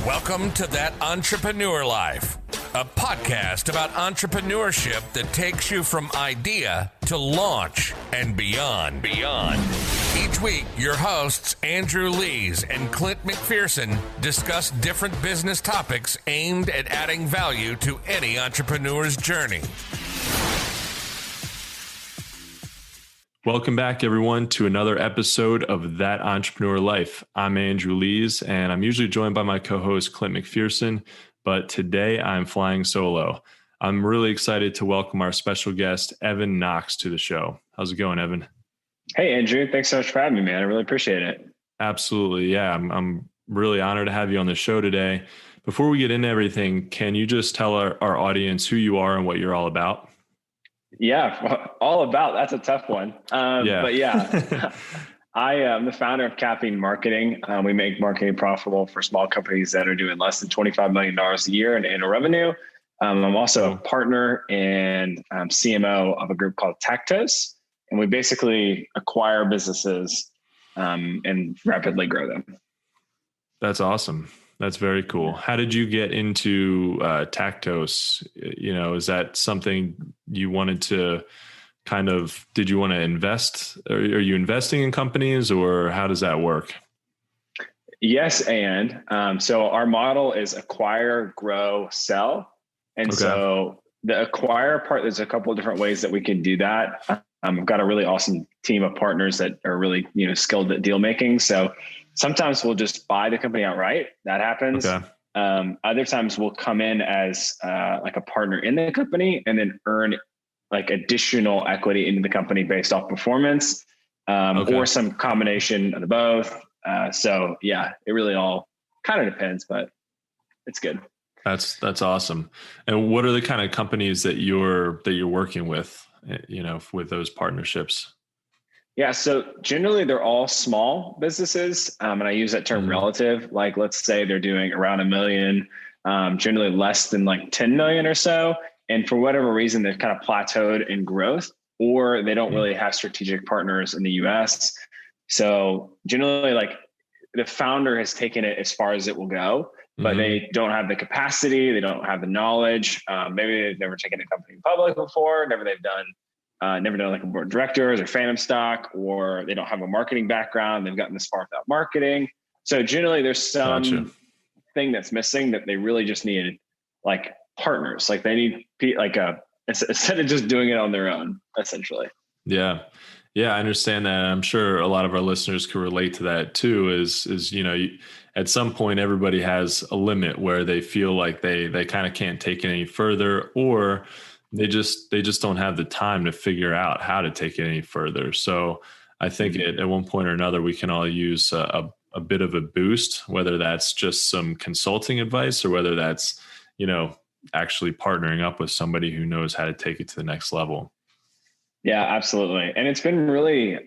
Welcome to That Entrepreneur Life, a podcast about entrepreneurship that takes you from idea to launch and beyond. Each week, your hosts, Andrew Lees and Clint McPherson, discuss different business topics aimed at adding value to any entrepreneur's journey. Welcome back, everyone, to another episode of That Entrepreneur Life. I'm Andrew Lees, and I'm usually joined by my co-host, Clint McPherson, but today I'm flying solo. I'm really excited to welcome our special guest, Evan Knox, to the show. How's it going, Evan? Hey, Andrew. Thanks so much for having me, man. I really appreciate it. Absolutely. Yeah, I'm really honored to have you on the show today. Before we get into everything, can you just tell our audience who you are and what you're all about? Yeah, all about. That's a tough one. But yeah, I am the founder of Caffeine Marketing. We make marketing profitable for small companies that are doing less than $25 million a year in annual revenue. I'm also a partner and CMO of a group called Tactos, and we basically acquire businesses and rapidly grow them. That's awesome. That's very cool. How did you get into Tactos? Is that something you wanted to did you want to invest? Are you investing in companies, or how does that work? Yes. And so our model is acquire, grow, sell. And so the acquire part, there's a couple of different ways that we can do that. I've got a really awesome team of partners that are really, skilled at deal making. So sometimes we'll just buy the company outright. That happens. Okay. Other times we'll come in as like a partner in the company and then earn like additional equity into the company based off performance, or some combination of the both. So yeah, it really all kind of depends, but it's good. That's awesome. And what are the kind of companies that you're working with, with those partnerships? Yeah. So generally they're all small businesses. And I use that term relative, like let's say they're doing around $1 million, generally less than like 10 million or so. And for whatever reason, they've kind of plateaued in growth, or they don't really have strategic partners in the US. So generally like the founder has taken it as far as it will go, but they don't have the capacity. They don't have the knowledge. Maybe they've never taken a company public before, never done like a board of directors or phantom stock, or they don't have a marketing background. They've gotten this far without marketing. So generally there's some thing that's missing that they really just need like partners. Like they need instead of just doing it on their own, essentially. Yeah. Yeah. I understand that. I'm sure a lot of our listeners can relate to that too, is at some point, everybody has a limit where they feel like they kind of can't take it any further, or they just don't have the time to figure out how to take it any further. So I think at one point or another, we can all use a bit of a boost, whether that's just some consulting advice or whether that's, actually partnering up with somebody who knows how to take it to the next level. Yeah, absolutely. And it's been really,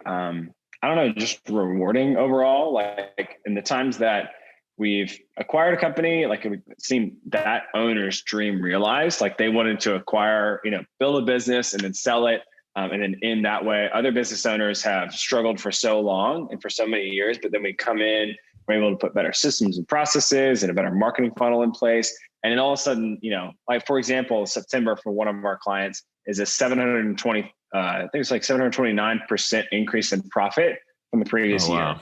just rewarding overall. Like in the times that we've acquired a company, like we've seen that owner's dream realized, like they wanted to acquire, build a business and then sell it. And then in that way, other business owners have struggled for so long and for so many years, but then we come in, we're able to put better systems and processes and a better marketing funnel in place. And then all of a sudden, like for example, September for one of our clients is a 729% increase in profit from the previous year.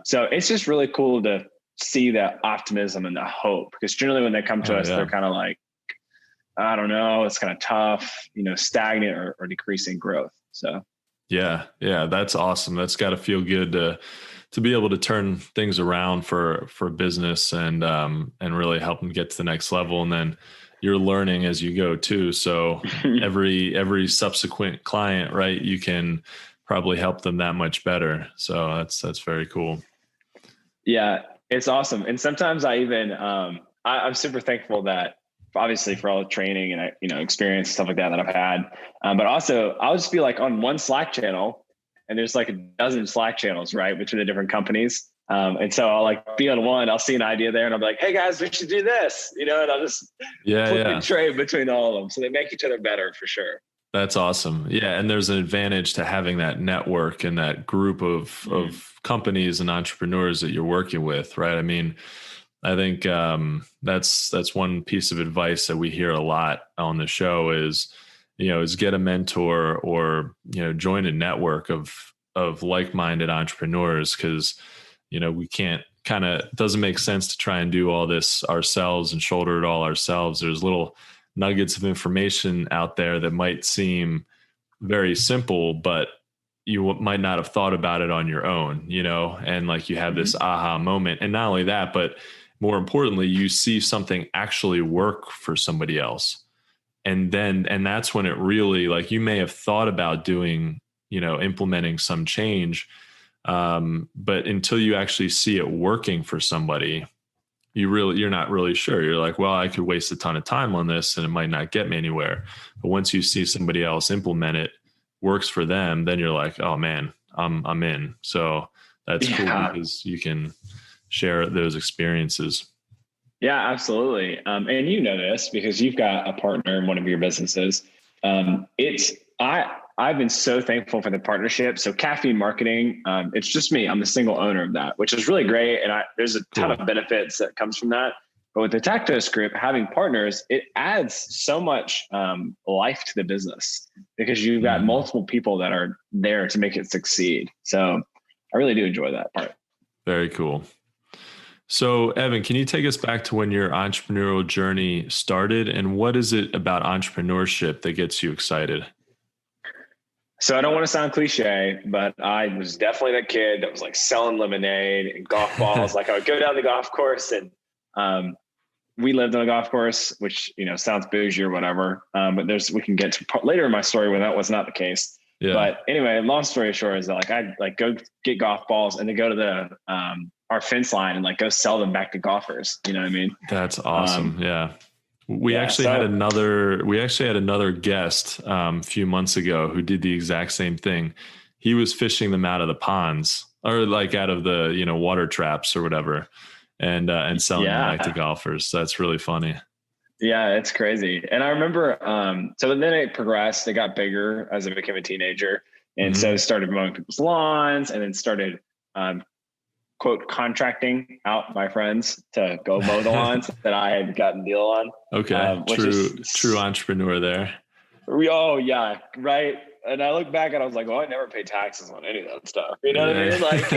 So it's just really cool to see that optimism and the hope, because generally when they come to us, they're kind of like, I don't know, it's kind of tough, stagnant or decreasing growth. So yeah, that's awesome. That's got to feel good to be able to turn things around for business and really help them get to the next level. And then you're learning as you go too. So every subsequent client, right, you can probably help them that much better. So that's very cool. Yeah, it's awesome. And sometimes I even, I'm super thankful that obviously for all the training and experience, stuff like that I've had. But also I'll just be like on one Slack channel, and there's like a dozen Slack channels, right, between the different companies. And so I'll like be on one, I'll see an idea there and I'll be like, hey guys, we should do this, and I'll just flip and trade between all of them. So they make each other better for sure. That's awesome. Yeah. And there's an advantage to having that network and that group of companies and entrepreneurs that you're working with, right? I mean, I think that's one piece of advice that we hear a lot on the show is get a mentor or, join a network of like-minded entrepreneurs, because, we can't doesn't make sense to try and do all this ourselves and shoulder it all ourselves. There's little nuggets of information out there that might seem very simple, but you might not have thought about it on your own, and like you have this aha moment. And not only that, but more importantly, you see something actually work for somebody else. And that's when it really, like, you may have thought about doing, implementing some change. But until you actually see it working for somebody, you're not really sure. You're like, well, I could waste a ton of time on this and it might not get me anywhere. But once you see somebody else implement it, works for them, then you're like, oh man, I'm in. So that's cool because you can share those experiences. Yeah, absolutely. And this because you've got a partner in one of your businesses. I've been so thankful for the partnership. So Caffeine Marketing, it's just me. I'm the single owner of that, which is really great. And there's a ton of benefits that comes from that. But with the Tactos Group, having partners, it adds so much life to the business because you've got multiple people that are there to make it succeed. So I really do enjoy that part. Very cool. So Evan, can you take us back to when your entrepreneurial journey started, and what is it about entrepreneurship that gets you excited? So I don't want to sound cliche, but I was definitely that kid that was like selling lemonade and golf balls. Like I would go down the golf course and we lived on a golf course, which, sounds bougie or whatever. But we can get to later in my story when that was not the case. Yeah. But anyway, long story short is that like I'd like go get golf balls and then go to the our fence line and like go sell them back to golfers. You know what I mean? That's awesome. Yeah. We actually had another guest a few months ago who did the exact same thing. He was fishing them out of the ponds or like out of the, water traps or whatever and selling them back to golfers. So that's really funny. Yeah, it's crazy. And I remember, so then it progressed, it got bigger as I became a teenager. And so started mowing people's lawns and then started, quote, contracting out my friends to go mow the lawns that I had gotten a deal on. Okay. True entrepreneur there. Oh yeah. Right. And I look back and I was like, well, I never paid taxes on any of that stuff. You know what I mean? Like,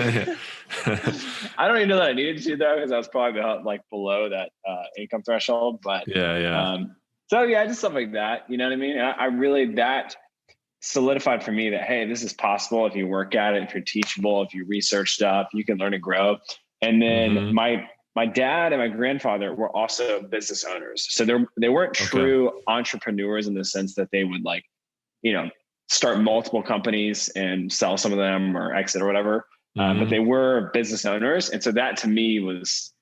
I don't even know that I needed to though, because I was probably like below that income threshold. But so yeah, just stuff like that. You know what I mean? And I really, that solidified for me that, hey, this is possible if you work at it, if you're teachable, if you research stuff, you can learn and grow. And then my dad and my grandfather were also business owners. So they weren't true entrepreneurs in the sense that they would like, start multiple companies and sell some of them or exit or whatever. But they were business owners. And so that to me was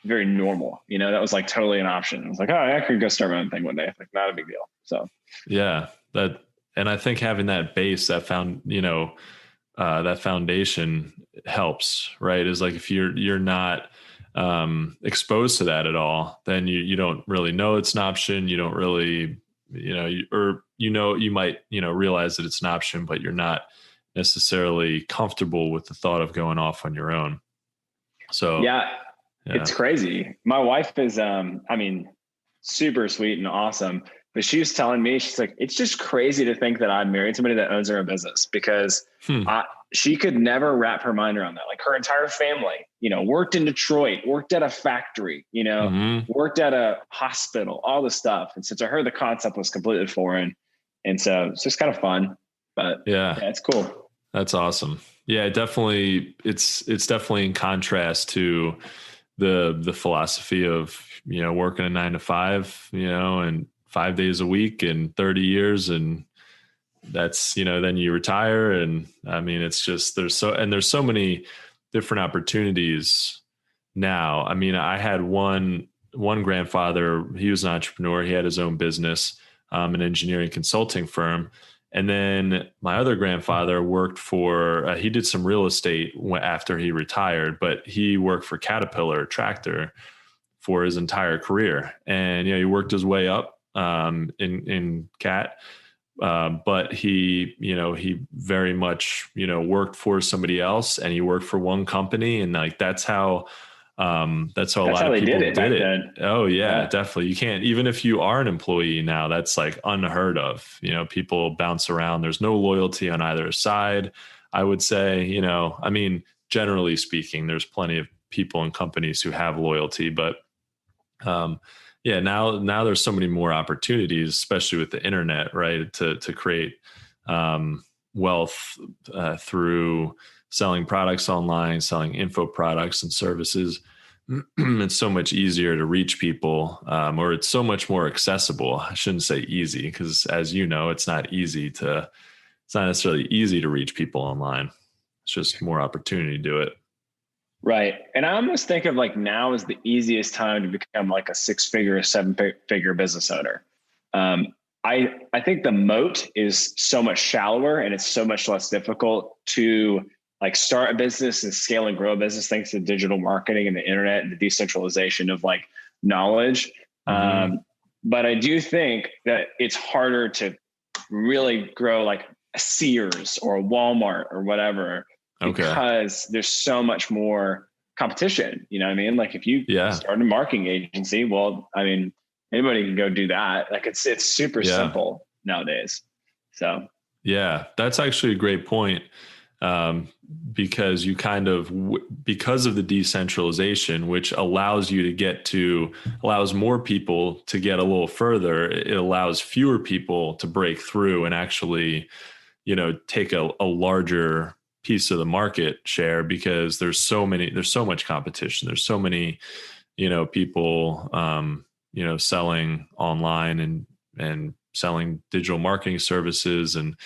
very normal. That was like totally an option. I was like, oh, I could go start my own thing one day. Like not a big deal. So yeah, and I think having that base, that foundation helps, right? Is like if you're not exposed to that at all, then you don't really know it's an option. You don't really, you might, realize that it's an option, but you're not necessarily comfortable with the thought of going off on your own. So yeah. It's crazy. My wife is, super sweet and awesome. But she was telling me, she's like, it's just crazy to think that I married somebody that owns their own business because she could never wrap her mind around that. Like her entire family, worked in Detroit, worked at a factory, worked at a hospital, all this stuff. And so to her, the concept was completely foreign. And so it's just kind of fun, but yeah, it's cool. That's awesome. Yeah, definitely. It's definitely in contrast to the philosophy of, working a 9 to 5, and 5 days a week and 30 years. And that's, then you retire. And I mean, it's just, there's so many different opportunities now. I mean, I had one grandfather, he was an entrepreneur. He had his own business, an engineering consulting firm. And then my other grandfather worked for, he did some real estate after he retired, but he worked for Caterpillar tractor for his entire career. And, he worked his way up in CAT. But he very much, worked for somebody else and he worked for one company. And like, that's how That's how a That's lot how of they people did it back then. Oh yeah, Yeah. definitely. You can't, even if you are an employee now, that's like unheard of. People bounce around. There's no loyalty on either side. I would say, I mean, generally speaking, there's plenty of people and companies who have loyalty, but yeah, now there's so many more opportunities, especially with the internet, right? To create wealth through selling products online, selling info products and services. It's so much easier to reach people, or it's so much more accessible. I shouldn't say easy, because as you know, it's not necessarily easy to reach people online. It's just more opportunity to do it. Right. And I almost think of like now is the easiest time to become like a 6-figure, 7-figure business owner. I think the moat is so much shallower and it's so much less difficult to like start a business and scale and grow a business thanks to digital marketing and the internet and the decentralization of like knowledge. But I do think that it's harder to really grow like a Sears or a Walmart or whatever, because there's so much more competition. You know what I mean? Like if you start a marketing agency, well, I mean, anybody can go do that. Like it's super simple nowadays. So yeah, that's actually a great point. Because you because of the decentralization, which allows more people to get a little further, it allows fewer people to break through and actually, take a larger piece of the market share, because there's so much competition. There's so many, people, selling online and selling digital marketing services, and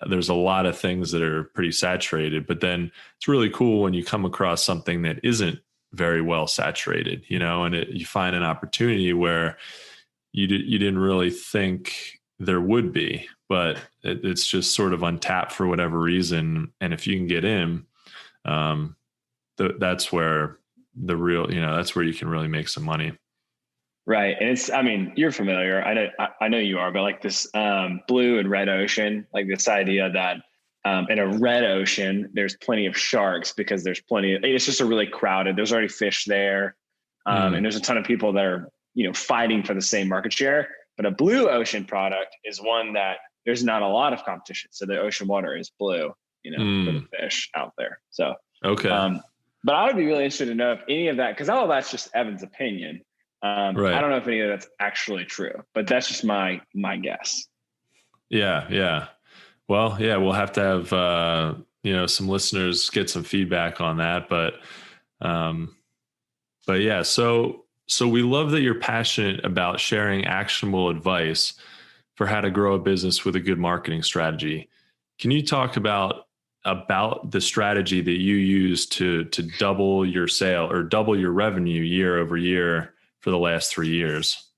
there's a lot of things that are pretty saturated. But then it's really cool when you come across something that isn't very well saturated, and you find an opportunity where you didn't really think there would be, but it's just sort of untapped for whatever reason. And if you can get in, that's where that's where you can really make some money. Right. And I mean, you're familiar. I know you are, but like this blue and red ocean, like this idea that in a red ocean, there's plenty of sharks because it's just a really crowded, there's already fish there. And there's a ton of people that are, fighting for the same market share. But a blue ocean product is one that there's not a lot of competition. So the ocean water is blue, for the fish out there. So, but I would be really interested to know if any of that, because all of that's just Evan's opinion. Right. I don't know if any of that's actually true, but that's just my guess. Yeah. Yeah. Well, yeah, we'll have to have, some listeners get some feedback on that, but yeah, so we love that you're passionate about sharing actionable advice for how to grow a business with a good marketing strategy. Can you talk about the strategy that you use to double your sale or double your revenue year over year for the last 3 years?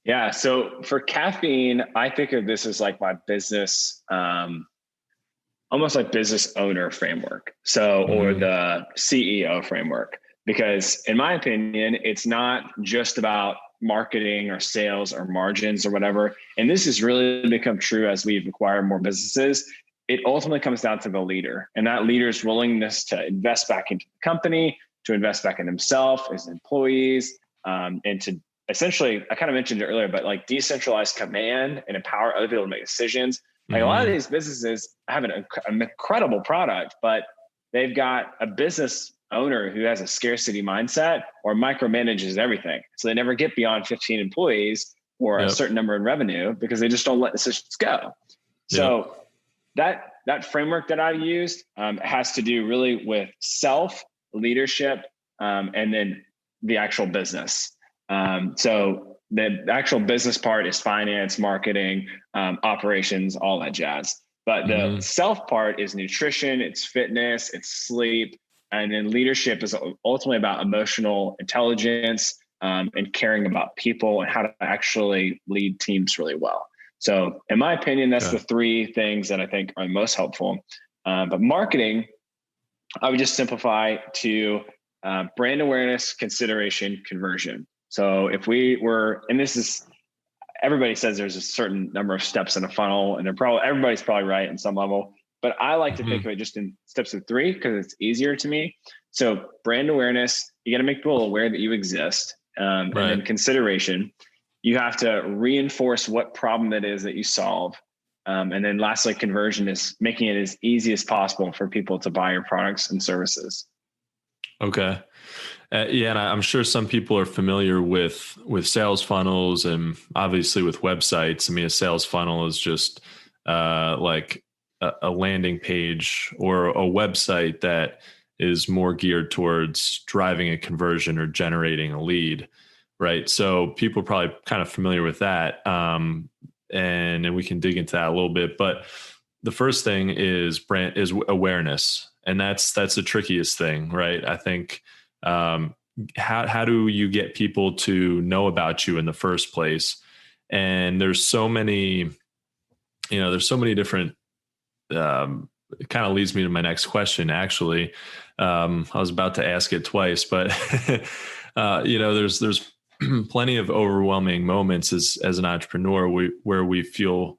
Yeah. So for Caffeine, I think of this as like my business, almost like business owner framework. So, or the CEO framework, because in my opinion, it's not just about marketing or sales or margins or whatever. And this has really become true as we've acquired more businesses. It ultimately comes down to the leader, and that leader's willingness to invest back into the company, to invest back in himself, his employees, and to essentially, I kind of mentioned it earlier, but like decentralize command and empower other people to make decisions. Like a lot of these businesses have an incredible product, but they've got a business owner who has a scarcity mindset or micromanages everything. So they never get beyond 15 employees or a certain number in revenue because they just don't let decisions go. So that framework that I've used has to do really with self, leadership, and then the actual business. So the actual business part is finance, marketing, operations, all that jazz. But the self part is nutrition, it's fitness, it's sleep. And then leadership is ultimately about emotional intelligence and caring about people and how to actually lead teams really well. So in my opinion, that's the 3 things that I think are most helpful. But marketing, I would just simplify to brand awareness, consideration, conversion. So if we were, and this is, everybody says there's a certain number of steps in a funnel, and everybody's probably right in some level, but I like to think of it just in steps of 3 because it's easier to me. So brand awareness you got to make people aware that you exist. And then consideration, you have to reinforce what problem it is that you solve. And then lastly, conversion is making it as easy as possible for people to buy your products and services. Okay. Yeah, and I'm sure some people are familiar with sales funnels and obviously with websites. I mean, a sales funnel is just like a landing page or a website that is more geared towards driving a conversion or generating a lead, right? So people are probably kind of familiar with that, and we can dig into that a little bit. But the first thing is awareness, and that's the trickiest thing, right? I think. How do you get people to know about you in the first place? And there's so many different, it kind of leads me to my next question, actually. I was about to ask it twice, but, there's plenty of overwhelming moments as an entrepreneur where we feel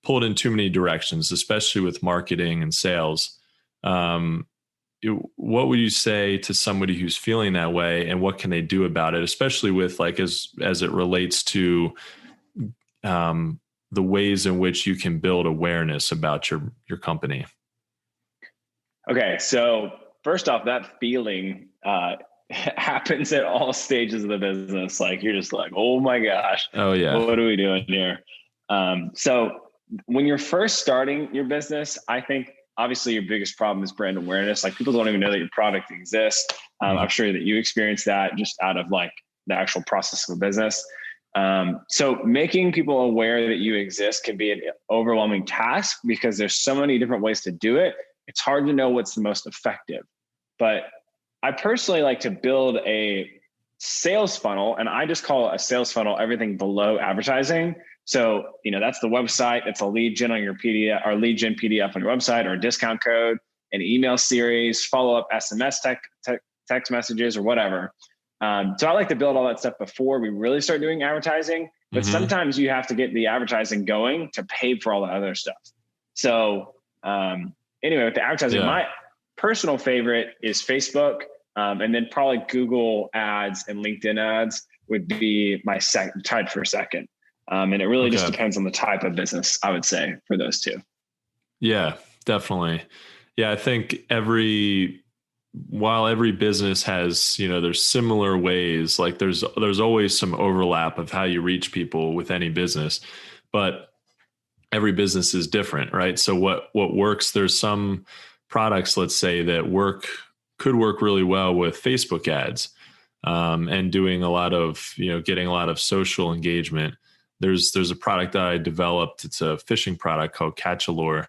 pulled in too many directions, especially with marketing and sales. What would you say to somebody who's feeling that way, and what can they do about it, especially with like as it relates to the ways in which you can build awareness about your company? Okay, so first off, that feeling happens at all stages of the business. Like you're just like, oh my gosh, oh yeah, what are we doing here? So when you're first starting your business, I think obviously your biggest problem is brand awareness. Like people don't even know that your product exists. I'm sure that you experience that just out of like the actual process of a business. So making people aware that you exist can be an overwhelming task because there's so many different ways to do it. It's hard to know what's the most effective. But I personally like to build a sales funnel, and I just call a sales funnel everything below advertising. So, that's the website. It's a lead gen on your PDF or lead gen PDF on your website, or a discount code, an email series, follow up SMS text messages, or whatever. So I like to build all that stuff before we really start doing advertising. But sometimes you have to get the advertising going to pay for all the other stuff. So anyway, with the advertising, my personal favorite is Facebook, and then probably Google ads and LinkedIn ads would be my tied for second. And it really just depends on the type of business, I would say, for those two. Yeah, definitely. Yeah, I think while every business has, there's similar ways, like there's always some overlap of how you reach people with any business, but every business is different, right? So what works, there's some products, let's say, that could work really well with Facebook ads, and doing a lot of, getting a lot of social engagement. There's a product that I developed. It's a fishing product called Catch-A-Lure,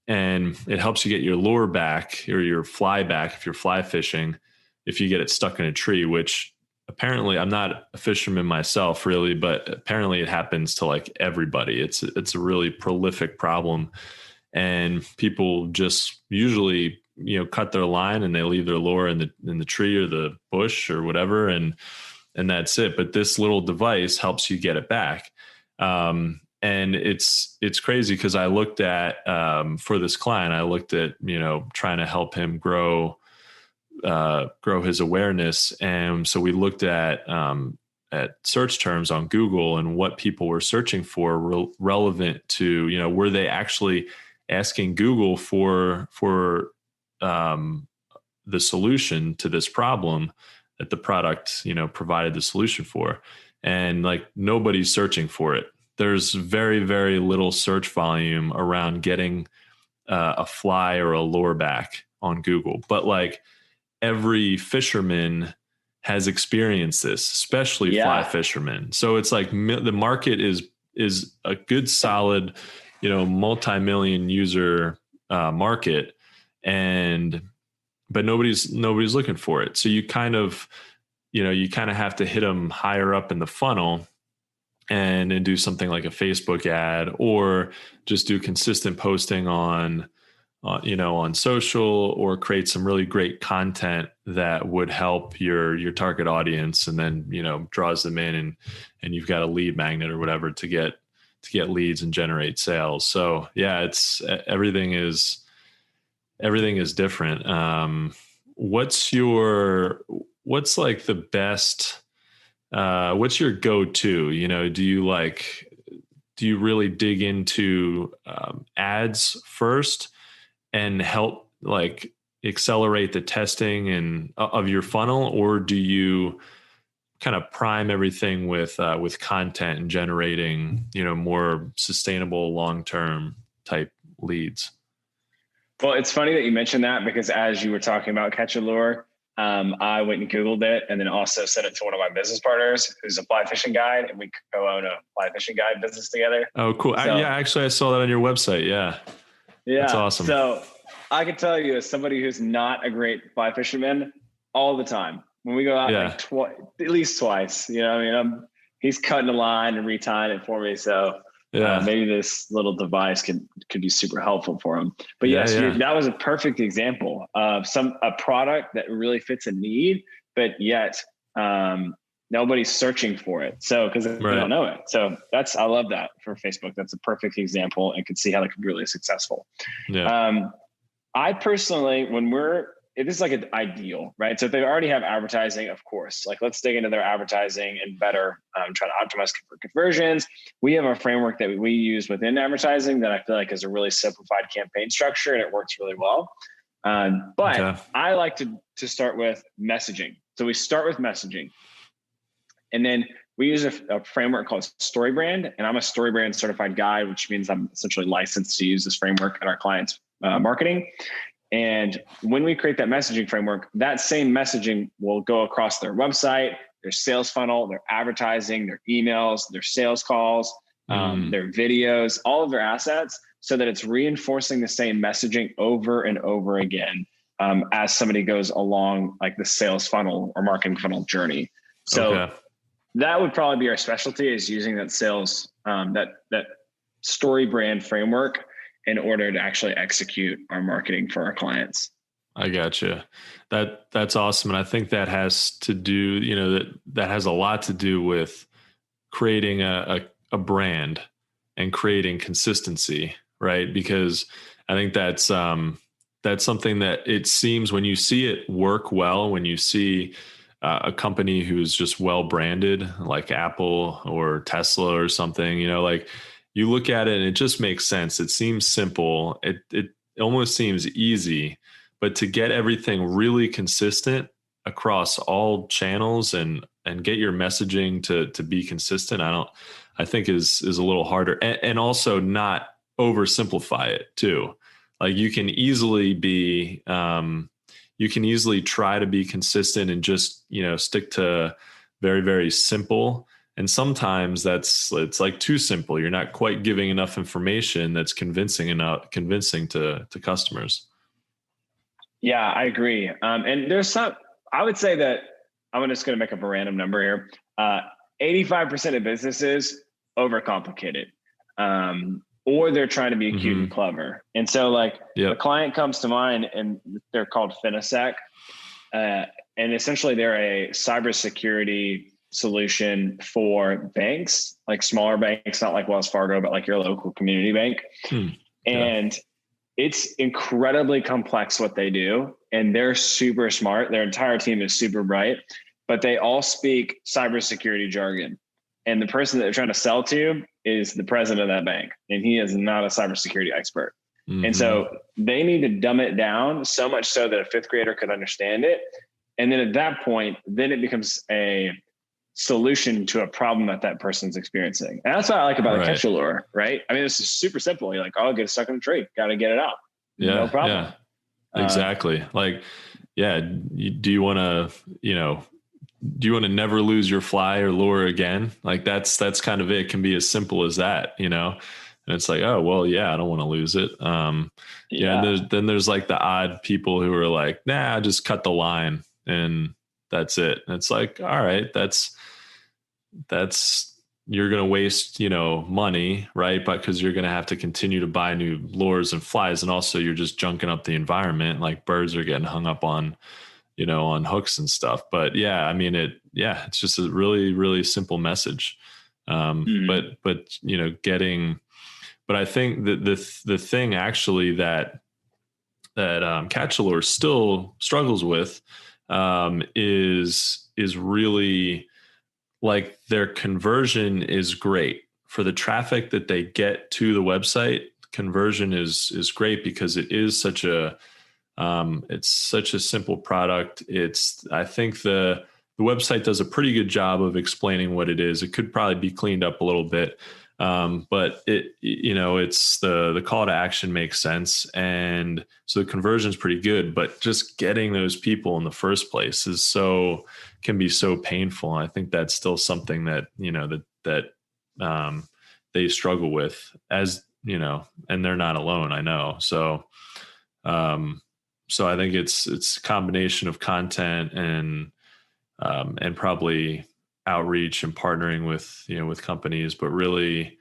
and it helps you get your lure back or your fly back if you're fly fishing, if you get it stuck in a tree, which apparently I'm not a fisherman myself really, but apparently it happens to like everybody. It's a really prolific problem, and people just usually, cut their line and they leave their lure in the tree or the bush or whatever. And that's it. But this little device helps you get it back. And it's crazy because I looked at, for this client, I looked at, trying to help him grow his awareness. And so we looked at search terms on Google and what people were searching for relevant to, were they actually asking Google for the solution to this problem that the product, provided the solution for. And like nobody's searching for it. There's very, very little search volume around getting a fly or a lure back on Google. But like every fisherman has experienced this, especially fly fishermen. So it's like the market is a good, solid, multi-million user market, but nobody's looking for it. So you kind of have to hit them higher up in the funnel and do something like a Facebook ad, or just do consistent posting on social, or create some really great content that would help your target audience, and then, draws them in, and you've got a lead magnet or whatever to get leads and generate sales. So yeah, it's everything is different. What's your what's like the best, what's your go-to, do you really dig into ads first and help like accelerate the testing and of your funnel, or do you kind of prime everything with content and generating, more sustainable long-term type leads? Well, it's funny that you mentioned that, because as you were talking about Catch a Lure, I went and Googled it and then also sent it to one of my business partners who's a fly fishing guide, and we co-own a fly fishing guide business together. Oh, cool. So, Actually, I saw that on your website. Yeah. That's awesome. So I can tell you, as somebody who's not a great fly fisherman, all the time when we go out, at least twice, he's cutting the line and retying it for me. So maybe this little device could be super helpful for him. But that was a perfect example of a product that really fits a need, but yet nobody's searching for it. So because they don't know it. So I love that for Facebook. That's a perfect example, and could see how that could be really successful. Yeah. I personally, it is like an ideal, right? So if they already have advertising, of course, like let's dig into their advertising and better try to optimize for conversions. We have a framework that we use within advertising that I feel like is a really simplified campaign structure, and it works really well. But I like to start with messaging. So we start with messaging, and then we use a framework called StoryBrand, and I'm a StoryBrand certified guide, which means I'm essentially licensed to use this framework in our clients' marketing. And when we create that messaging framework, that same messaging will go across their website, their sales funnel, their advertising, their emails, their sales calls, their videos, all of their assets, so that it's reinforcing the same messaging over and over again as somebody goes along like the sales funnel or marketing funnel journey. So that would probably be our specialty, is using that sales, that StoryBrand framework in order to actually execute our marketing for our clients. I gotcha. That's awesome. And I think that has to do, that has a lot to do with creating a brand and creating consistency, right? Because I think that's something that it seems when you see it work well, when you see a company who's just well branded, like Apple or Tesla or something, like you look at it and it just makes sense. It seems simple. It almost seems easy, but to get everything really consistent across all channels and get your messaging to be consistent, I think is a little harder, and also not oversimplify it too. Like you can easily try to be consistent and just, stick to very, very simple. And sometimes it's like too simple. You're not quite giving enough information that's convincing to customers. Yeah, I agree. And I would say that I'm just going to make up a random number here. 85% of businesses overcomplicate it. Or they're trying to be cute and clever. And so a client comes to mind, and they're called Finisec. And essentially they're a cybersecurity solution for banks, like smaller banks, not like Wells Fargo, but like your local community bank. And it's incredibly complex what they do. And they're super smart. Their entire team is super bright, but they all speak cybersecurity jargon. And the person that they're trying to sell to is the president of that bank, and he is not a cybersecurity expert. And so they need to dumb it down so much so that a fifth grader could understand it. And then at that point, then it becomes a solution to a problem that person's experiencing. And that's what I like about a Catch a Lure, right? I mean, this is super simple. You're like, oh, get stuck in a tree. Got to get it out. No problem. Yeah, exactly. Do you want to never lose your fly or lure again? Like that's kind of it. It can be as simple as that, and it's like, oh, well, yeah, I don't want to lose it. And there's like the odd people who are like, nah, just cut the line and that's it. And it's like, all right, that's you're going to waste, money, right? But because you're going to have to continue to buy new lures and flies. And also you're just junking up the environment. Like birds are getting hung up on, on hooks and stuff. But yeah, I mean, it's just a really, really simple message. But I think that the thing actually that Catch a Lure still struggles with, is really like their conversion is great for the traffic that they get to the website. Conversion is great because it is such a it's such a simple product. I think the website does a pretty good job of explaining what it is. It could probably be cleaned up a little bit. But it's the call to action makes sense. And so the conversion is pretty good, but just getting those people in the first place can be so painful. And I think that's still something that, they struggle with, as, and they're not alone, I know. So I think it's a combination of content and probably outreach and partnering with companies, but really,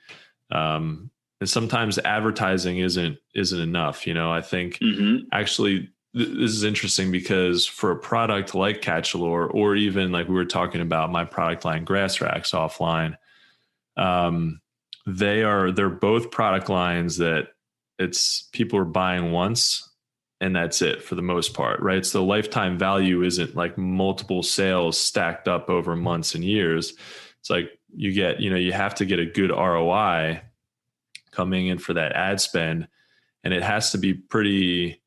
and sometimes advertising isn't enough. I think actually this is interesting because for a product like Catchalore, or even like we were talking about my product line Grass Racks offline, they're both product lines that people are buying once and that's it for the most part, right? So the lifetime value isn't like multiple sales stacked up over months and years. It's like you have to get a good ROI coming in for that ad spend. And it has to be pretty,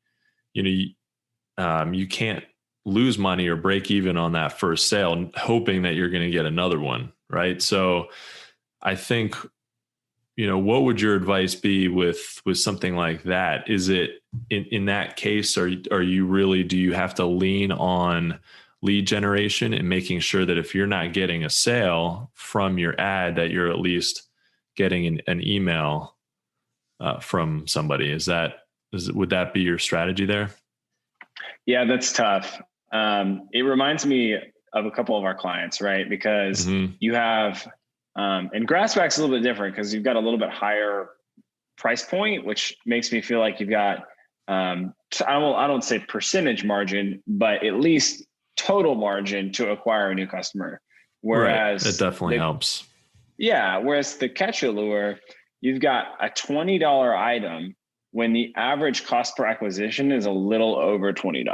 you can't lose money or break even on that first sale, hoping that you're going to get another one, right? So I think, what would your advice be with something like that? Is it in that case, do you have to lean on lead generation and making sure that if you're not getting a sale from your ad, that you're at least getting an email from somebody? Would that be your strategy there? Yeah, that's tough. It reminds me of a couple of our clients, right? Because you have, and Grassback's a little bit different because you've got a little bit higher price point, which makes me feel like you've got, I don't say percentage margin, but at least total margin to acquire a new customer. Whereas it definitely helps. Yeah. Whereas the Catchalore, you've got a $20 item when the average cost per acquisition is a little over $20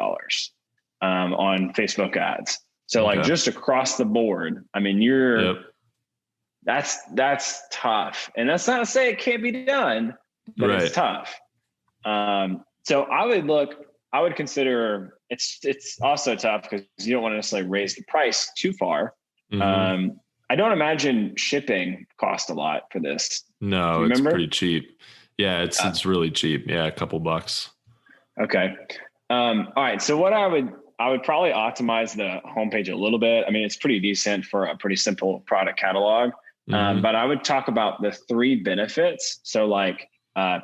on Facebook ads. So like just across the board, I mean, that's tough. And that's not to say it can't be done, but it's tough. So I would consider it's also tough because you don't want to necessarily raise the price too far. I don't imagine shipping cost a lot for this. No, it's pretty cheap. Yeah, it's really cheap. Yeah, a couple bucks. Okay. All right. So what I would probably optimize the homepage a little bit. I mean, it's pretty decent for a pretty simple product catalog. But I would talk about the 3 benefits. So like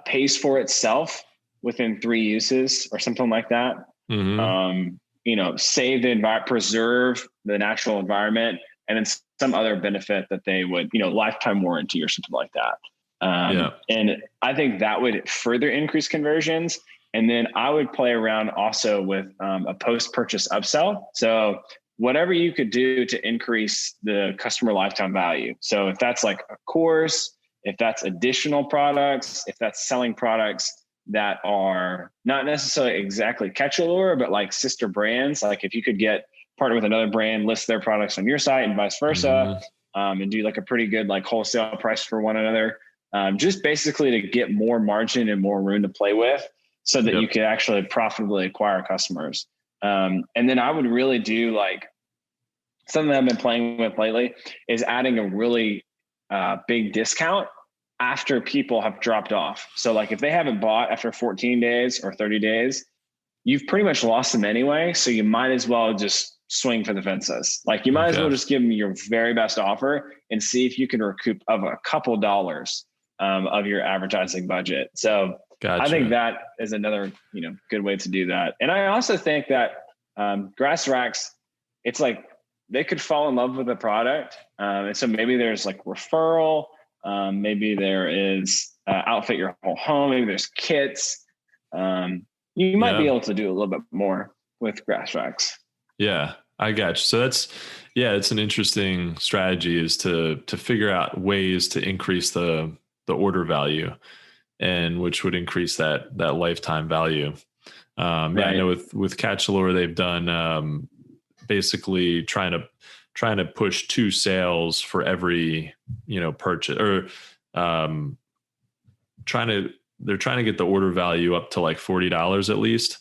pays for itself within 3 uses or something like that. Save the environment, preserve the natural environment, and then some other benefit that they would, lifetime warranty or something like that. And I think that would further increase conversions. And then I would play around also with a post-purchase upsell. So whatever you could do to increase the customer lifetime value. So if that's like a course, if that's additional products, if that's selling products that are not necessarily exactly Catchalore, but like sister brands, like if you could partner with another brand, list their products on your site and vice versa, and do like a pretty good like wholesale price for one another, just basically to get more margin and more room to play with so that you could actually profitably acquire customers. And then I would really do like something that I've been playing with lately is adding a really big discount after people have dropped off. So like if they haven't bought after 14 days or 30 days, you've pretty much lost them anyway. So you might as well just swing for the fences. Like you might as well just give them your very best offer and see if you can recoup of a couple dollars of your advertising budget. So I think that is another, good way to do that. And I also think that Grass Racks, it's like they could fall in love with the product. And so maybe there's like referral, maybe there is outfit your whole home, maybe there's kits. You might be able to do a little bit more with Grass Racks. Yeah, I got you. So it's an interesting strategy is to figure out ways to increase the order value, and which would increase that lifetime value. I know with Catchalore, they've done basically trying to push 2 sales for every, purchase, or they're trying to get the order value up to like $40 at least,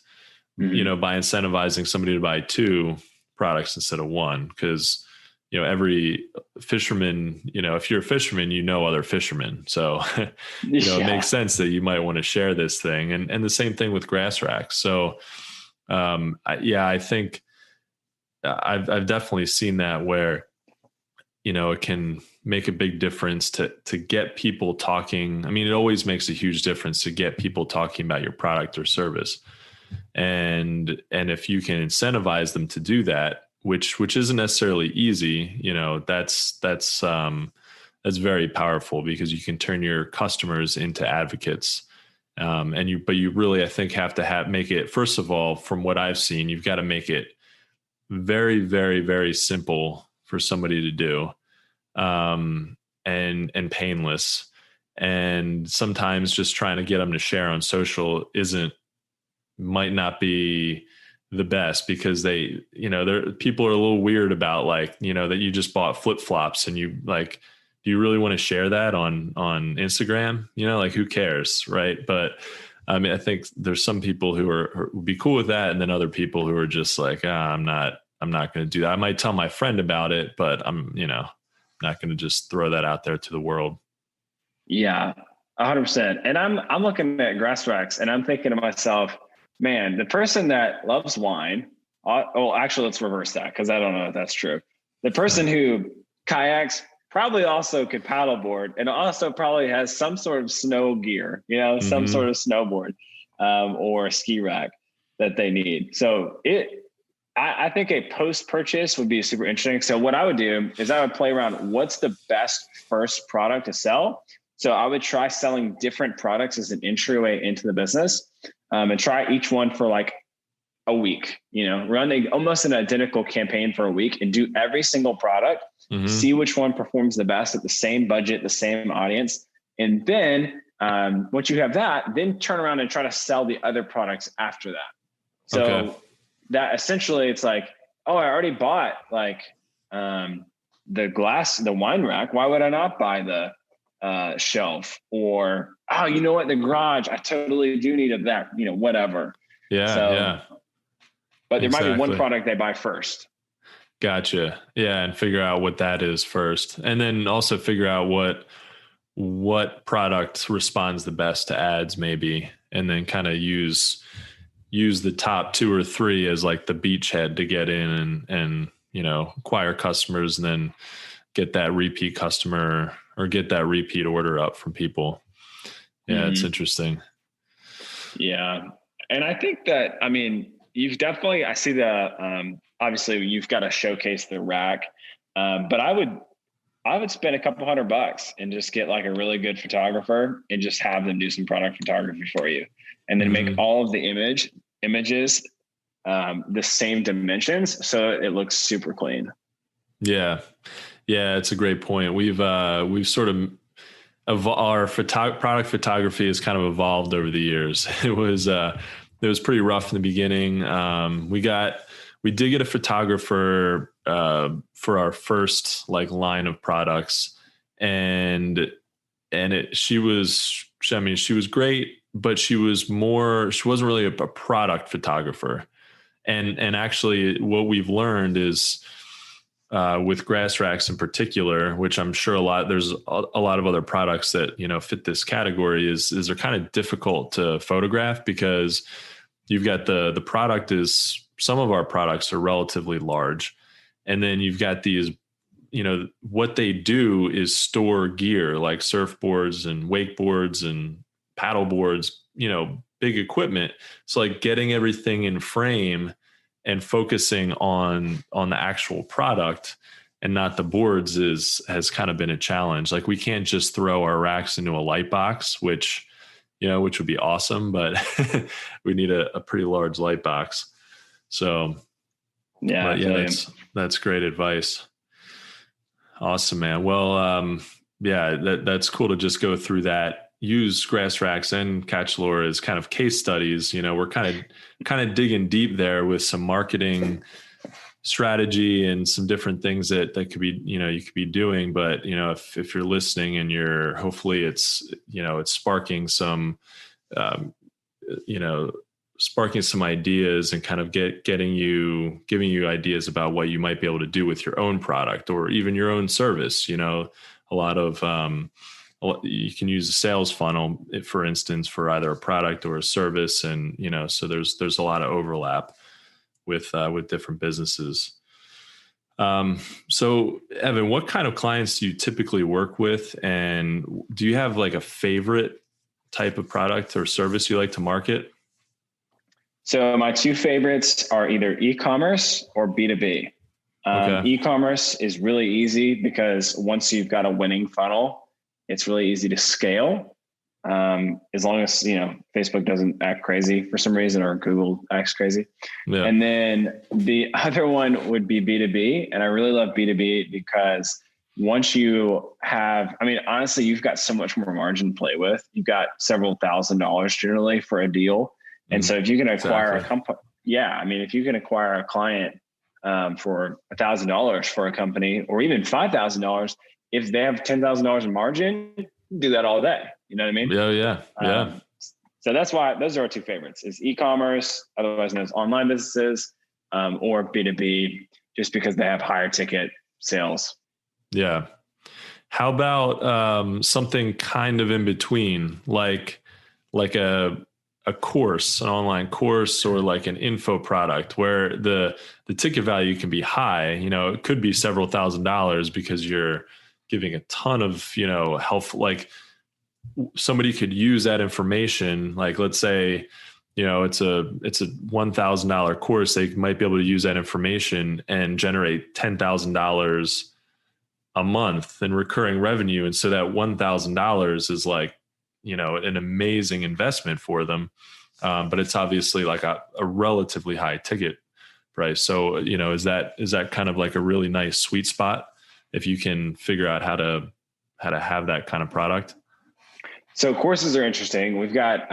by incentivizing somebody to buy 2 products instead of 1. Because, every fisherman, if you're a fisherman, other fishermen. So, it makes sense that you might want to share this thing, and the same thing with grass racks. So, I think I've definitely seen that where, it can make a big difference to get people talking. I mean, it always makes a huge difference to get people talking about your product or service. And if you can incentivize them to do that, which isn't necessarily easy, that's very powerful, because you can turn your customers into advocates. But you really, I think, have to make it, first of all, from what I've seen, you've got to make it very, very, very simple for somebody to do, and painless. And sometimes just trying to get them to share on social might not be the best, because people are a little weird about, like, that you just bought flip-flops and you, like, do you really want to share that on Instagram? Like, who cares, right? But I mean, I think there's some people who would be cool with that, and then other people who are just like, I'm not going to do that. I might tell my friend about it, but I'm not going to just throw that out there to the world. Yeah, 100%. And I'm looking at grass racks, and I'm thinking to myself, man, the person that loves wine, actually, let's reverse that, because I don't know if that's true. The person who kayaks probably also could paddleboard, and also probably has some sort of snow gear, some sort of snowboard, or ski rack that they need. So I think a post-purchase would be super interesting. So what I would do is I would play around, what's the best first product to sell? So I would try selling different products as an entryway into the business, and try each one for like a week, run almost an identical campaign for a week, and do every single product, see which one performs the best at the same budget, the same audience. And then once you have that, then turn around and try to sell the other products after that. So that essentially, it's like, oh, I already bought like the wine rack. Why would I not buy the shelf? Or, oh, you know what? The garage, I totally do need that, whatever. Yeah. But there might be one product they buy first. Gotcha. Yeah. And figure out what that is first. And then also figure out what product responds the best to ads, maybe. And then kind of use the top 2 or 3 as like the beachhead to get in and acquire customers, and then get that repeat customer or get that repeat order up from people. Yeah. It's interesting. Yeah. And I think that, I mean, I see the, obviously you've got to showcase the rack. But I would spend a couple $100 and just get like a really good photographer and just have them do some product photography for you. And then make all of the images, the same dimensions, so it looks super clean. Yeah. Yeah. It's a great point. We've sort of, our product photography has kind of evolved over the years. It was pretty rough in the beginning. We did get a photographer for our first like line of products, and she was great, but she wasn't really a product photographer. And actually what we've learned is, with grass racks in particular, which I'm sure there's a lot of other products that, fit this category, is they're kind of difficult to photograph, because you've got the product is, some of our products are relatively large. And then you've got these, what they do is store gear like surfboards and wakeboards and paddle boards, big equipment. So like getting everything in frame and focusing on the actual product and not the boards has kind of been a challenge. Like we can't just throw our racks into a light box, which would be awesome, but we need a pretty large light box. So that's great advice. Awesome, man. Well, that's cool to just go through that. Use grass racks and catch lure as kind of case studies. We're kind of digging deep there with some marketing strategy and some different things that could be, you could be doing. But, if you're listening and hopefully it's sparking some, sparking some ideas and kind of giving you ideas about what you might be able to do with your own product or even your own service. A lot of, you can use a sales funnel, for instance, for either a product or a service. And, so there's a lot of overlap with different businesses. So Evan, what kind of clients do you typically work with? And do you have like a favorite type of product or service you like to market? So my two favorites are either e-commerce or B2B. Okay. E-commerce is really easy because once you've got a winning funnel, it's really easy to scale. As long as, Facebook doesn't act crazy for some reason or Google acts crazy. Yeah. And then the other one would be B2B. And I really love B2B because once you have, honestly, you've got so much more margin to play with. You've got several $1,000s generally for a deal. And so if you can acquire a company, if you can acquire a client for $1,000 for a company or even $5,000, if they have $10,000 in margin, do that all day. You know what I mean? Yeah. So that's why those are our two favorites: is e-commerce, otherwise known as online businesses, or B2B, just because they have higher ticket sales. Yeah. How about something kind of in between, like a course, an online course, or like an info product where the ticket value can be high? It could be several $1,000s because you're giving a ton of, help. Like somebody could use that information. Like, let's say, it's a $1,000 course. They might be able to use that information and generate $10,000 a month in recurring revenue. And so that $1,000 is like, an amazing investment for them. But it's obviously like a relatively high ticket price. So, is that kind of like a really nice sweet spot if you can figure out how to have that kind of product? So courses are interesting. We've got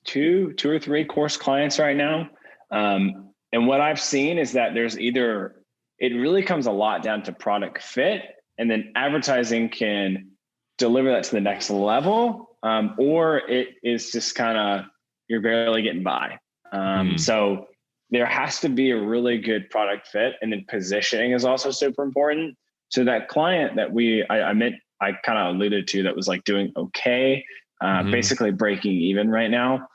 two or three course clients right now. And what I've seen is that it really comes a lot down to product fit, and then advertising can deliver that to the next level, or it is just kind of, you're barely getting by. So there has to be a really good product fit, and then positioning is also super important. So that client that I kind of alluded to, that was like doing okay, basically breaking even right now.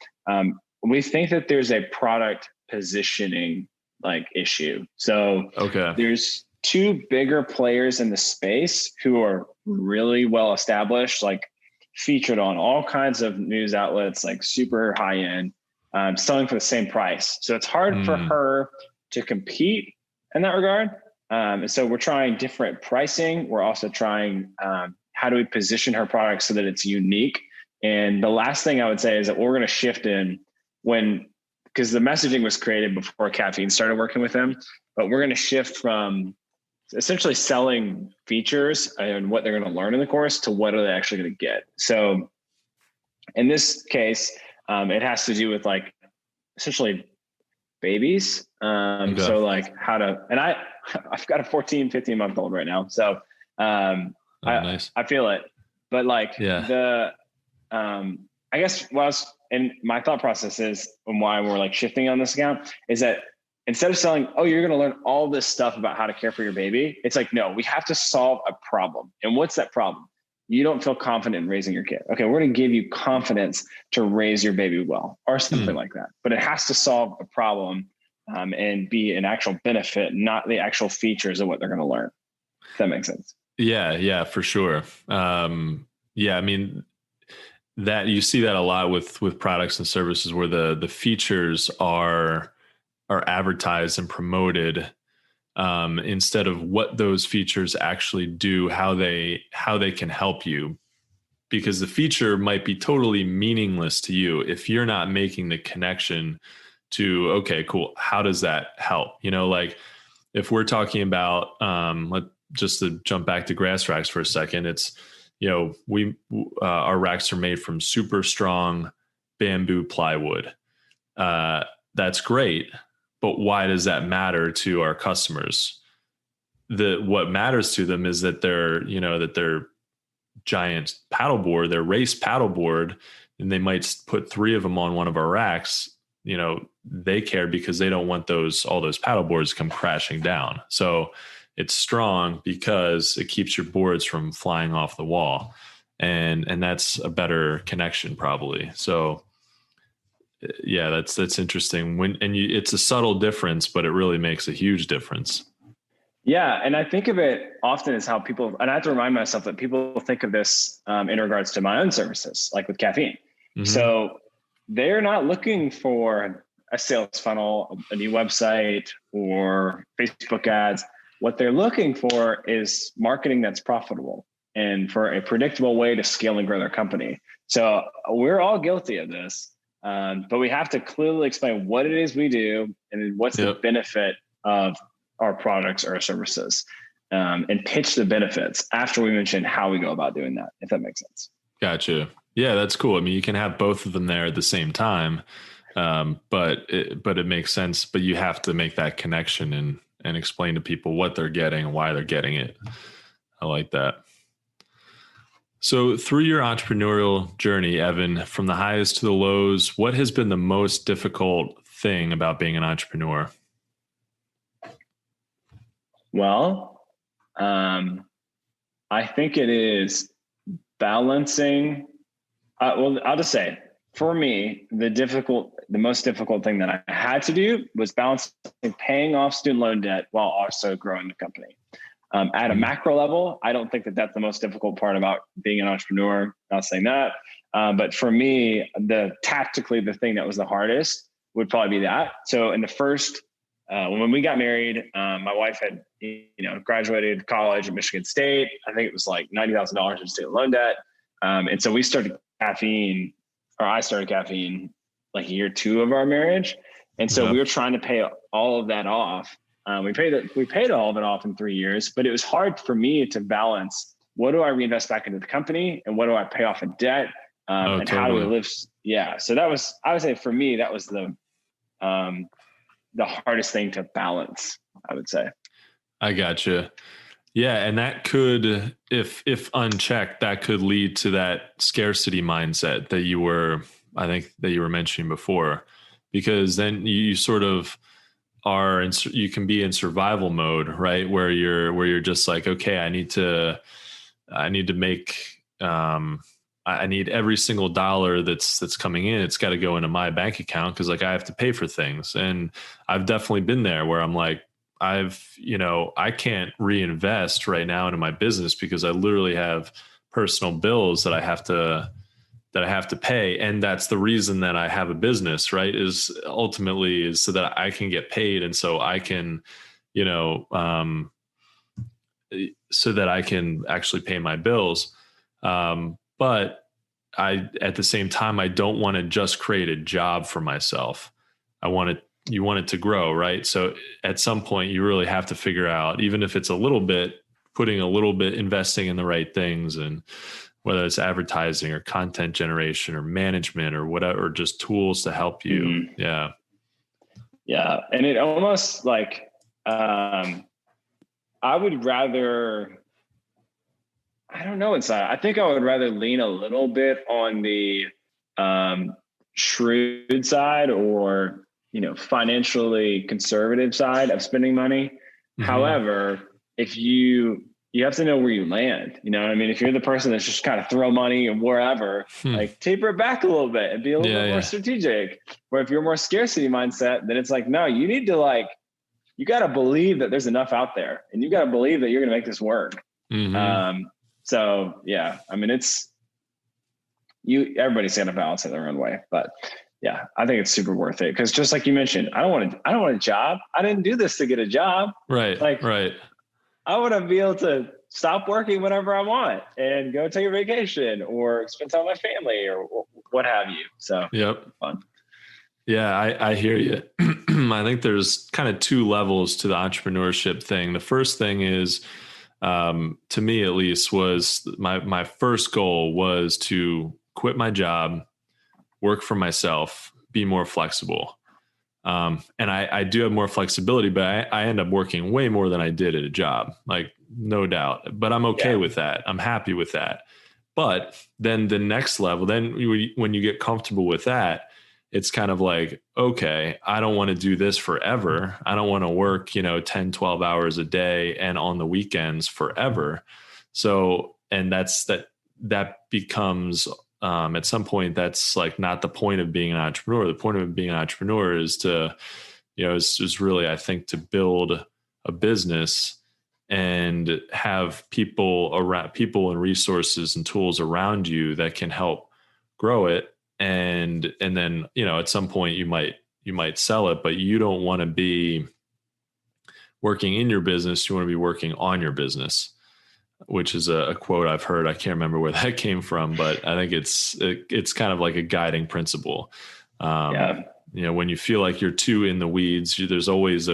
We think that there's a product positioning like issue. So there's two bigger players in the space who are really well established, like featured on all kinds of news outlets, like super high end, selling for the same price. So it's hard for her to compete in that regard. And so we're trying different pricing. We're also trying, how do we position her product so that it's unique? And the last thing I would say is that we're going to shift in because the messaging was created before Caffeine started working with them, but we're going to shift from essentially selling features and what they're going to learn in the course to what are they actually going to get. So in this case, it has to do with like essentially babies. So like how to, and I've got a 14, 15 month old right now. So nice. I feel it, but like I guess and my thought process is, and why we're like shifting on this account, is that instead of selling, you're going to learn all this stuff about how to care for your baby, it's like, no, we have to solve a problem. And what's that problem? You don't feel confident in raising your kid. Okay, we're going to give you confidence to raise your baby well, or something like that. But it has to solve a problem and be an actual benefit, not the actual features of what they're going to learn. If that makes sense. Yeah, for sure. That you see that a lot with products and services where the features are advertised and promoted instead of what those features actually do, how they can help you, because the feature might be totally meaningless to you if you're not making the connection to, okay, cool, how does that help? Like if we're talking about just to jump back to grass racks for a second, it's our racks are made from super strong bamboo plywood. That's great. but why does that matter to our customers? What matters to them is that their giant paddleboard, their race paddleboard, and they might put 3 of them on one of our racks. They care because they don't want all those paddleboards to come crashing down. So it's strong because it keeps your boards from flying off the wall. And that's a better connection probably. So yeah, that's interesting. It's a subtle difference, but it really makes a huge difference. Yeah. And I think of it often as how people, and I have to remind myself that people think of this in regards to my own services, like with caffeine. Mm-hmm. So they're not looking for a sales funnel, a new website, or Facebook ads. What they're looking for is marketing that's profitable and for a predictable way to scale and grow their company. So we're all guilty of this, but we have to clearly explain what it is we do and what's the benefit of our products or our services, and pitch the benefits after we mention how we go about doing that, if that makes sense. Gotcha. Yeah, that's cool. I mean, you can have both of them there at the same time, but it makes sense. But you have to make that connection and explain to people what they're getting and why they're getting it. I like that. So through your entrepreneurial journey, Evan, from the highs to the lows, what has been the most difficult thing about being an entrepreneur? Well, I think it is balancing. I'll just say, for me, the most difficult thing that I had to do was balancing paying off student loan debt while also growing the company. At a macro level, I don't think that that's the most difficult part about being an entrepreneur. Not saying that, but for me, tactically, the thing that was the hardest would probably be that. So in the first, when we got married, my wife had graduated college at Michigan State. I think it was like $90,000 in student loan debt, and so we started caffeine, or I started caffeine like year 2 of our marriage, and so we were trying to pay all of that off. We paid all of it off in 3 years, but it was hard for me to balance what do I reinvest back into the company and what do I pay off in debt, and totally. How do we live? Yeah. So I would say for me, that was the hardest thing to balance, I would say. I gotcha. Yeah. And that could, if unchecked, that could lead to that scarcity mindset that you were mentioning before, because then you sort of you can be in survival mode, right? Where you're just like, okay, I need to make, I need every single dollar that's coming in. It's got to go into my bank account, 'cause like I have to pay for things. And I've definitely been there where I'm like, I can't reinvest right now into my business because I literally have personal bills that I have to pay. And that's the reason that I have a business, right? Is ultimately so that I can get paid. And so I can, so that I can actually pay my bills. But at the same time, I don't want to just create a job for myself. You want it to grow, right? So at some point you really have to figure out, even if it's a little bit, putting a little bit, investing in the right things, and whether it's advertising or content generation or management or whatever, or just tools to help you. Mm-hmm. Yeah. Yeah. And it almost like, I would rather, I don't know inside. I think I would rather lean a little bit on the shrewd side, or, financially conservative side of spending money. Mm-hmm. However, if you have to know where you land, you know what I mean? If you're the person that's just kind of throw money and wherever, like taper it back a little bit and be a little bit more strategic. Or if you're more scarcity mindset, then it's like, no, you need to you got to believe that there's enough out there, and you got to believe that you're going to make this work. Mm-hmm. So yeah, I mean, everybody's got to balance it their own way, but yeah, I think it's super worth it. 'Cause just like you mentioned, I don't want a job. I didn't do this to get a job. Right. Right. I want to be able to stop working whenever I want and go take a vacation or spend time with my family or what have you. So fun. Yeah, I hear you. I think there's kind of 2 levels to the entrepreneurship thing. The first thing is, to me at least, was my first goal was to quit my job, work for myself, be more flexible. And I do have more flexibility, but I end up working way more than I did at a job, like no doubt, but I'm okay with that. I'm happy with that. But then the next level, then when you get comfortable with that, it's kind of like, okay, I don't want to do this forever. I don't want to work, 10, 12 hours a day and on the weekends forever. So, and that becomes, at some point, that's like not the point of being an entrepreneur. The point of being an entrepreneur is to, is really, I think, to build a business and have people and resources and tools around you that can help grow it. And then, at some point you might sell it, but you don't want to be working in your business. You want to be working on your business, which is a quote I've heard. I can't remember where that came from, but I think it's kind of like a guiding principle. When you feel like you're too in the weeds, there's always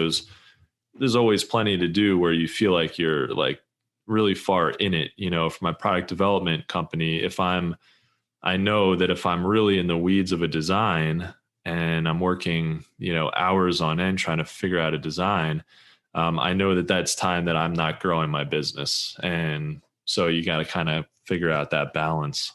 plenty to do where you feel like you're like really far in it. For my product development company, I know that if I'm really in the weeds of a design and I'm working, hours on end trying to figure out a design, I know that that's time that I'm not growing my business. And so you got to kind of figure out that balance.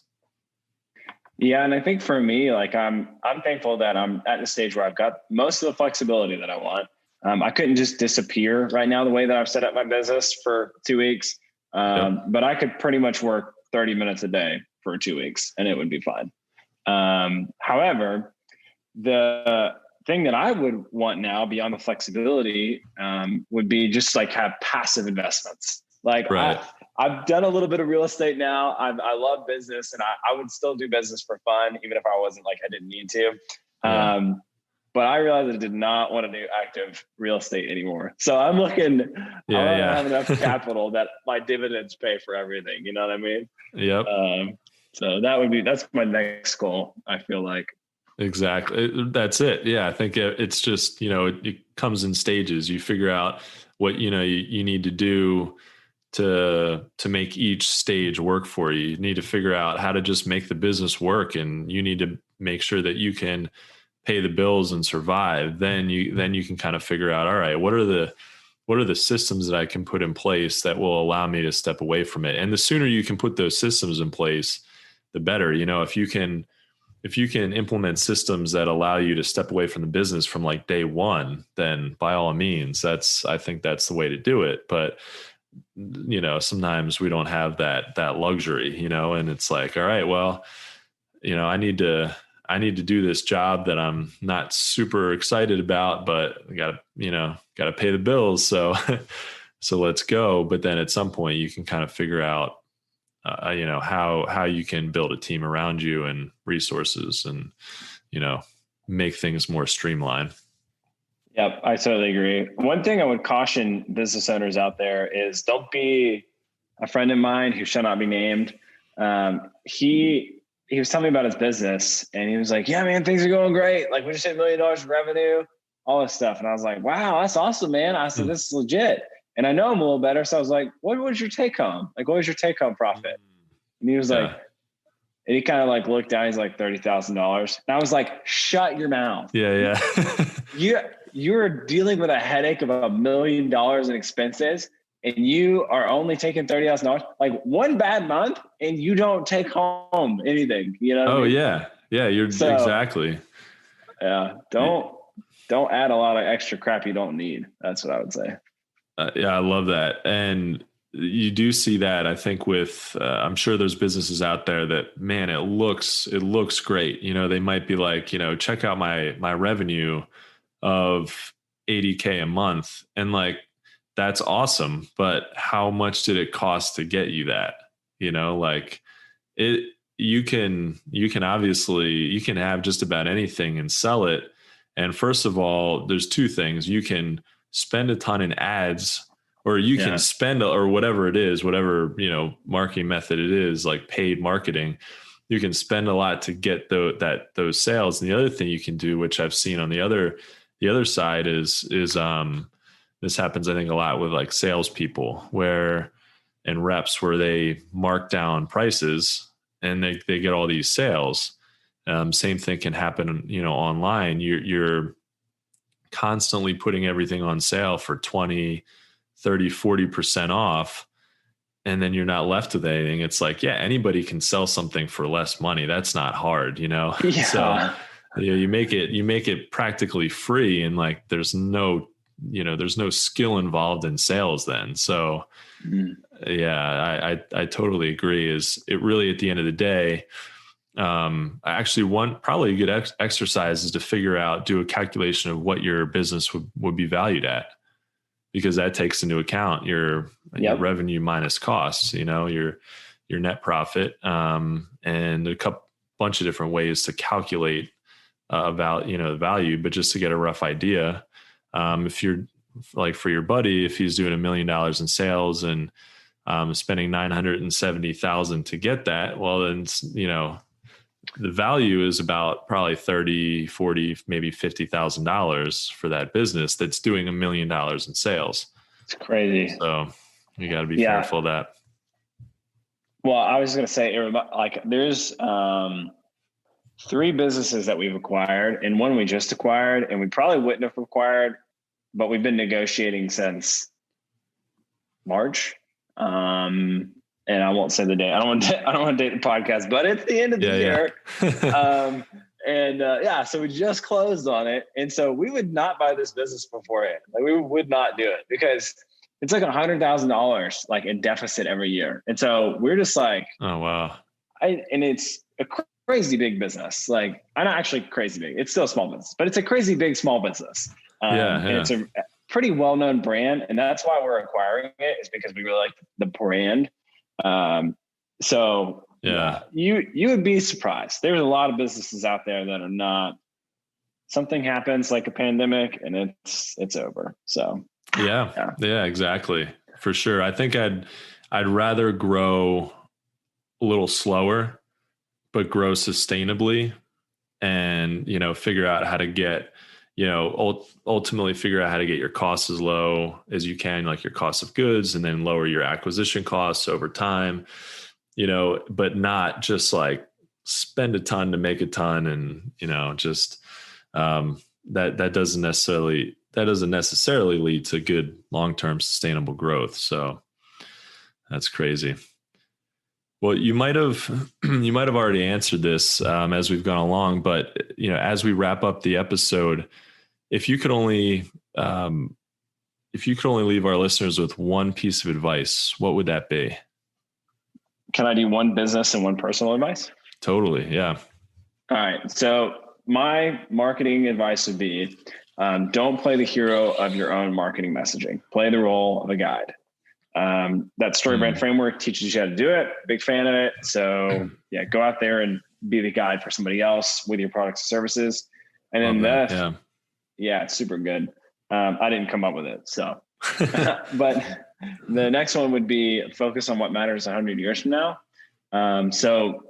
Yeah. And I think for me, like I'm thankful that I'm at the stage where I've got most of the flexibility that I want. I couldn't just disappear right now the way that I've set up my business for 2 weeks. But I could pretty much work 30 minutes a day for 2 weeks and it would be fine. However, the thing that I would want now beyond the flexibility would be just like have passive investments. Like right. I've done a little bit of real estate now. I love business and I would still do business for fun, even if I wasn't like, I didn't need to. Yeah. But I realized I did not want to do active real estate anymore. So I'm looking, I don't have enough capital that my dividends pay for everything. You know what I mean? Yep. So that's my next goal, I feel like. Exactly. That's it. Yeah. I think it's just, it comes in stages. You figure out what, you need to do to make each stage work for you. You need to figure out how to just make the business work, and you need to make sure that you can pay the bills and survive. Then you can kind of figure out, all right, what are the systems that I can put in place that will allow me to step away from it? And the sooner you can put those systems in place, the better. If you can implement systems that allow you to step away from the business from like day one, then by all means, I think that's the way to do it. But sometimes we don't have that luxury, and it's like, all right, well, I need to do this job that I'm not super excited about, but I gotta pay the bills. So let's go. But then at some point you can kind of figure out, how you can build a team around you and resources and, make things more streamlined. Yep. I totally agree. One thing I would caution business owners out there is don't be a friend of mine who shall not be named. He was telling me about his business and he was like, yeah, man, things are going great. Like we just hit $1 million in revenue, all this stuff. And I was like, wow, that's awesome, man. I said, this is legit. And I know him a little better. So I was like, what was your take home? Like, what was your take home profit? And he was like, and he kind of like looked down. He's like $30,000. And I was like, shut your mouth. Yeah. You're dealing with a headache of $1 million in expenses and you are only taking $30,000. Like one bad month and you don't take home anything, Oh, I mean? Yeah. You're exactly. Yeah. Don't add a lot of extra crap you don't need. That's what I would say. Yeah, I love that. And you do see that, I think, with, I'm sure there's businesses out there that, man, it looks great. They might be like, check out my revenue of 80K a month. And like, that's awesome. But how much did it cost to get you that? Like you can obviously, you can have just about anything and sell it. And first of all, there's two things. You can spend a ton in ads, or you can spend, or whatever it is, whatever, marketing method it is, like paid marketing, you can spend a lot to get those sales. And the other thing you can do, which I've seen on the other side is this happens, I think, a lot with like salespeople and reps where they mark down prices and they get all these sales. Same thing can happen, online. You're constantly putting everything on sale for 20, 30, 40% off, and then you're not left with anything. It's like, yeah, anybody can sell something for less money. That's not hard, Yeah. So you make it practically free, and like there's no skill involved in sales then. So yeah, I totally agree. Is it really, at the end of the day, probably a good exercise is to do a calculation of what your business would be valued at, because that takes into account your revenue minus costs, your net profit, and a bunch of different ways to calculate about, the value. But just to get a rough idea, if you're like, for your buddy, if he's doing $1 million in sales and spending $970,000 to get that, well, then, the value is about probably $30, $40, maybe $50,000 for that business that's doing $1 million in sales. It's crazy. So you got to be careful of that. Well, I was going to say, like, there's 3 businesses that we've acquired, and one we just acquired, and we probably wouldn't have acquired, but we've been negotiating since March. And I won't say the date. I don't want to date the podcast, but it's the end of the year. So we just closed on it. And so we would not buy this business beforehand. Like, we would not do it, because it's like $100,000 like in deficit every year. And so we're just like, oh, wow. And it's a crazy big business. Like, I'm not actually crazy big. It's still a small business, but it's a crazy big small business. And it's a pretty well-known brand. And that's why we're acquiring it, is because we really like the brand. You would be surprised. There's a lot of businesses out there that are not. Something happens like a pandemic and it's over. So yeah, exactly. For sure. I think I'd rather grow a little slower, but grow sustainably, and, figure out how to get, ultimately figure out how to get your costs as low as you can, like your cost of goods, and then lower your acquisition costs over time, but not just like spend a ton to make a ton. And, that doesn't necessarily lead to good long-term sustainable growth. So that's crazy. Well, you might have already answered this as we've gone along, but as we wrap up the episode, if you could only leave our listeners with one piece of advice, what would that be? Can I do one business and one personal advice? Totally. Yeah. All right. So my marketing advice would be, don't play the hero of your own marketing messaging. Play the role of a guide. That StoryBrand framework teaches you how to do it. Big fan of it. So go out there and be the guide for somebody else with your products and services. And then it's super good. I didn't come up with it. So, but the next one would be focus on what matters 100 years from now. So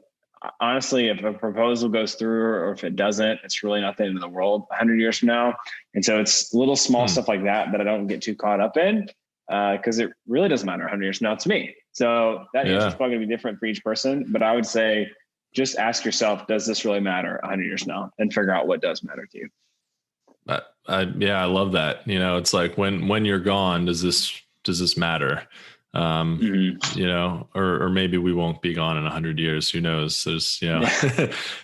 honestly, if a proposal goes through or if it doesn't, it's really not the end of the world 100 years from now. And so it's little small stuff like that I don't get too caught up in. Because it really doesn't matter 100 years from now to me. So that answer is probably going to be different for each person. But I would say just ask yourself, does this really matter 100 years from now? And figure out what does matter to you. I love that. It's like when you're gone, does this matter? Or maybe we won't be gone in 100 years. Who knows? There's,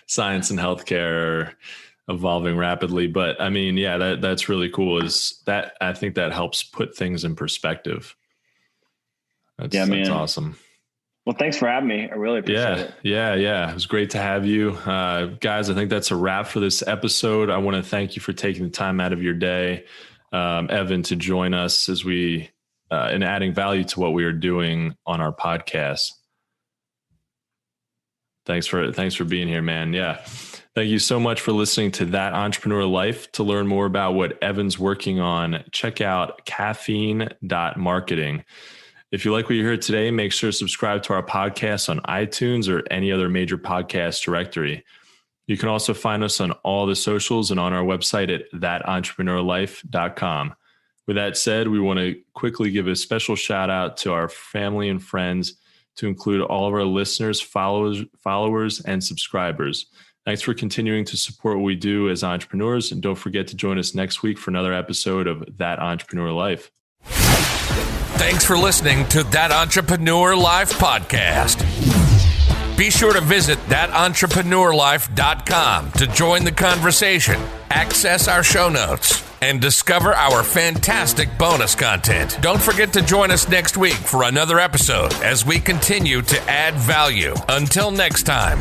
science and healthcare are evolving rapidly, but I mean, that's really cool. I think that helps put things in perspective. That's awesome. Well, thanks for having me. I really appreciate it. Yeah. It was great to have you. Guys, I think that's a wrap for this episode. I want to thank you for taking the time out of your day, Evan, to join us as we, and adding value to what we are doing on our podcast. Thanks for being here, man. Yeah. Thank you so much for listening to That Entrepreneur Life. To learn more about what Evan's working on, check out caffeine.marketing. If you like what you heard today, make sure to subscribe to our podcast on iTunes or any other major podcast directory. You can also find us on all the socials and on our website at thatentrepreneurlife.com. With that said, we want to quickly give a special shout out to our family and friends, to include all of our listeners, followers, and subscribers. Thanks for continuing to support what we do as entrepreneurs. And don't forget to join us next week for another episode of That Entrepreneur Life. Thanks for listening to That Entrepreneur Life podcast. Be sure to visit thatentrepreneurlife.com to join the conversation, access our show notes, and discover our fantastic bonus content. Don't forget to join us next week for another episode as we continue to add value. Until next time.